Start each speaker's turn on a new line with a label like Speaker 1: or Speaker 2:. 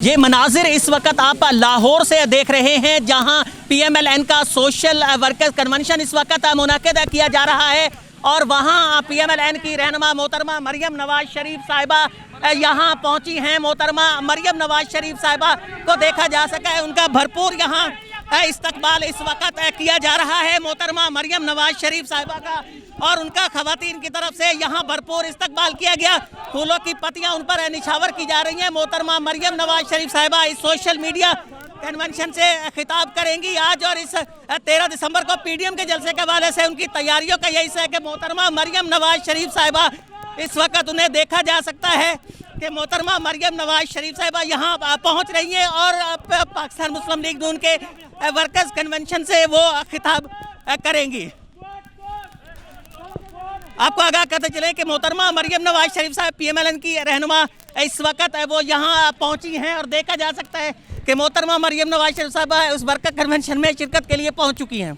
Speaker 1: ये मनाजिर इस वक्त आप लाहौर से देख रहे हैं, जहां PMLN का सोशल वर्कर्स कन्वेंशन इस वक्त मुनक़िद किया जा रहा है और वहां PMLN की रहनुमा मोहतरमा मरियम नवाज शरीफ साहिबा यहां पहुंची हैं। मोहतरमा मरियम नवाज शरीफ साहिबा को देखा जा सका है, उनका भरपूर यहां इस्तकबाल इस वक्त किया जा रहा है। मोहतरमा मरियम नवाज शरीफ साहिबा का और उनका खवातीन की तरफ से यहाँ भरपूर इस्तकबाल किया गया। फूलों की पत्तियाँ उन पर निछावर की जा रही हैं। मोहतरमा मरियम नवाज शरीफ साहिबा इस सोशल मीडिया कन्वेंशन से खिताब करेंगी आज, और इस 13 दिसंबर को PDM के जलसे के हवाले से उनकी तैयारियों का यही है कि मोहतरमा मरियम नवाज शरीफ साहिबा इस वक्त उन्हें देखा जा सकता है कि मोहतरमा मरियम नवाज शरीफ साहिबा यहाँ पहुँच रही हैं और पाकिस्तान मुस्लिम लीग नून के वर्कर्स कन्वेंशन से वो खिताब करेंगी। आपको आगाह करते चले कि मोहतरमा मरियम नवाज शरीफ साहब PMLN की रहनुमा इस वक्त वो यहाँ पहुँची हैं और देखा जा सकता है कि मोहतरमा मरियम नवाज शरीफ साहब उस वर्कर कन्वेंशन में शिरकत के लिए पहुँच चुकी हैं।